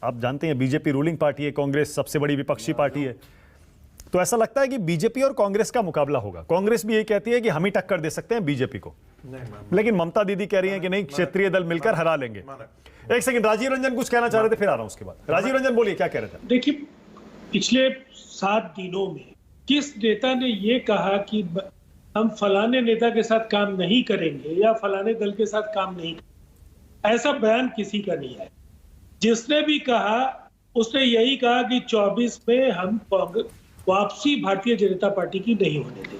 आप जानते हैं बीजेपी रूलिंग पार्टी है, कांग्रेस सबसे बड़ी विपक्षी पार्टी है, तो ऐसा लगता है कि बीजेपी और कांग्रेस का मुकाबला होगा। कांग्रेस भी यही कहती है कि हम ही टक्कर दे सकते हैं बीजेपी को, लेकिन ममता दीदी कह रही हैं कि नहीं, क्षेत्रीय दल मिलकर हरा लेंगे। एक सेकंड, राजीव रंजन कुछ कहना चाह रहे थे, फिर आ रहा हूं उसके बाद। राजीव रंजन बोलिए, क्या कह रहे थे? देखिए, पिछले 7 दिनों में किस नेता ने ये कहा कि हम फलाने नेता के साथ काम नहीं करेंगे या फलाने दल के साथ काम नहीं करेंगे, ऐसा बयान किसी का नहीं है। जिसने भी कहा उसने यही कहा कि 24 में हम वापसी भारतीय जनता पार्टी की नहीं होने देंगे।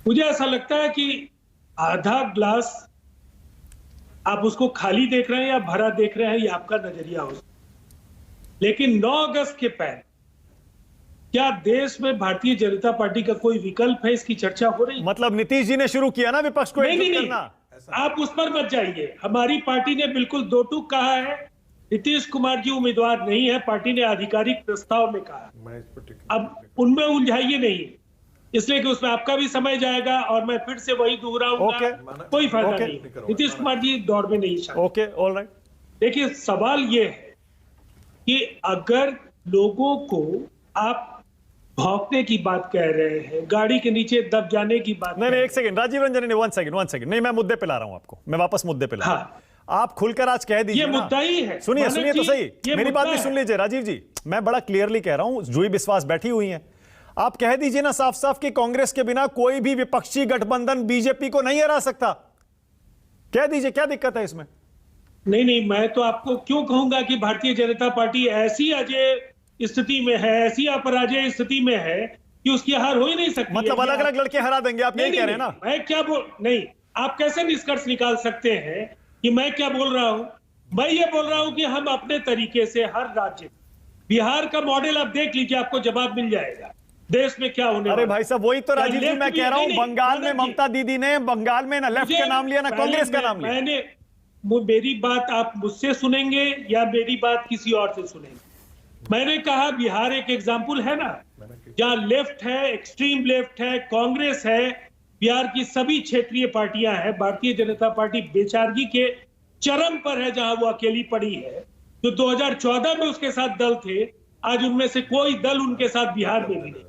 मुझे ऐसा लगता है कि आधा ग्लास आप उसको खाली देख रहे हैं या भरा देख रहे हैं, ये आपका नजरिया हो सकता है। लेकिन 9 अगस्त के पहले क्या देश में भारतीय जनता पार्टी का कोई विकल्प है, इसकी चर्चा हो रही है। मतलब नीतीश जी ने शुरू किया ना विपक्ष को एकजुट करना। आप उस पर मत जाइए। हमारी पार्टी ने बिल्कुल दो टूक कहा है, नीतीश कुमार जी उम्मीदवार नहीं है, पार्टी ने आधिकारिक प्रस्ताव में कहा। अब उनमें उलझाइए नहीं, इसलिए कि उसमें आपका भी समय जाएगा और मैं फिर से वही दोहराऊंगा, कोई फायदा नहीं। नीतीश कुमार जी दौड़ में नहीं शामिल। Okay, alright. देखिए, सवाल ये है कि अगर लोगों को आप भौंकने की बात कह रहे हैं, गाड़ी के नीचे दब जाने की बात नहीं, एक सेकंड राजीव रंजन ने, वन सेकंड नहीं, मैं मुद्दे पे ला रहा हूं आपको, मैं वापस मुद्दे पे ला रहा हूं। आप खुलकर आज कह दीजिए, ये मुद्दा ही है। सुनिए तो सही, मेरी बात भी सुन लीजिए राजीव जी, मैं बड़ा क्लियरली कह रहा हूं, जूही बिस्वास बैठी हुई हैं, आप कह दीजिए ना साफ साफ कि कांग्रेस के बिना कोई भी विपक्षी गठबंधन बीजेपी को नहीं हरा सकता। कह दीजिए, क्या दिक्कत है इसमें? नहीं, मैं तो आपको क्यों कहूंगा कि भारतीय जनता पार्टी ऐसी अजय स्थिति में है, ऐसी अपराजय स्थिति में है कि उसकी हार हो ही नहीं सकती। मतलब अलग अलग लड़के हरा देंगे, आप यही कह रहे हैं ना? मैं क्या नहीं, आप कैसे निष्कर्ष निकाल सकते हैं कि मैं क्या बोल रहा हूं? मैं ये बोल रहा हूं कि हम अपने तरीके से हर राज्य, बिहार का मॉडल आप देख लीजिए, आपको जवाब मिल जाएगा देश में क्या होने। अरे भाई साहब, वही तो राजीव जी मैं कह रहा हूं, बंगाल में ममता दीदी ने बंगाल में ना लेफ्ट का नाम लिया ना कांग्रेस का नाम लिया। मेरी बात आप मुझसे सुनेंगे या मेरी बात किसी और से सुनेंगे? मैंने कहा बिहार एक एग्जाम्पल है ना, जहां लेफ्ट है, एक्सट्रीम लेफ्ट है, कांग्रेस है, बिहार की सभी क्षेत्रीय पार्टियां हैं। भारतीय जनता पार्टी बेचारगी के चरम पर है, जहां वो अकेली पड़ी है। जो 2014 में उसके साथ दल थे, आज उनमें से कोई दल उनके साथ बिहार में भी नहीं।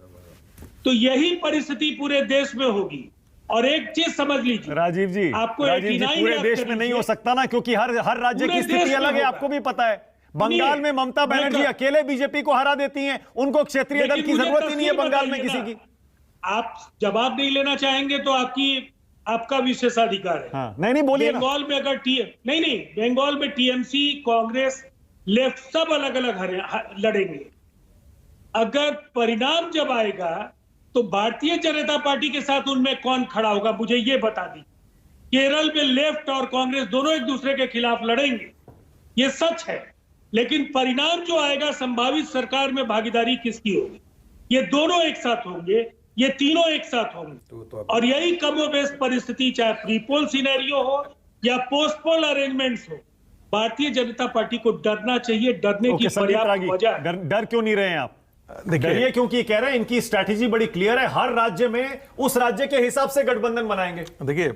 तो यही परिस्थिति पूरे देश में होगी। और एक चीज समझ लीजिए राजीव जी, आपको पूरे देश में नहीं हो सकता ना, क्योंकि हर राज्य की स्थिति अलग है, आपको भी पता है। बंगाल में ममता बनर्जी अकेले बीजेपी को हरा देती हैं, उनको क्षेत्रीय दल की जरूरत ही नहीं है बंगाल में किसी की। आप जवाब नहीं लेना चाहेंगे तो आपका विशेषाधिकार है। हाँ, नहीं बोलिए। बंगाल में अगर नहीं, बंगाल में टीएमसी, कांग्रेस, लेफ्ट सब अलग अलग लड़ेंगे। अगर परिणाम जब आएगा तो भारतीय जनता पार्टी के साथ उनमें कौन खड़ा होगा, मुझे ये बता दी। केरल में लेफ्ट और कांग्रेस दोनों एक दूसरे के खिलाफ लड़ेंगे, ये सच है। लेकिन परिणाम जो आएगा, संभावित सरकार में भागीदारी किसकी होगी, ये दोनों एक साथ होंगे, ये तीनों एक साथ होंगे। और यही कमोबेश परिस्थिति, चाहे प्रीपोल सिनेरियो हो या पोस्टपोल अरेंजमेंट्स हो, भारतीय जनता पार्टी को डरना चाहिए। डरने की पर्याप्त वजह। डर क्यों नहीं रहे हैं आप? देखिए, क्योंकि कह रहे हैं इनकी स्ट्रैटेजी बड़ी क्लियर है, हर राज्य में उस राज्य के हिसाब से गठबंधन बनाएंगे। देखिए,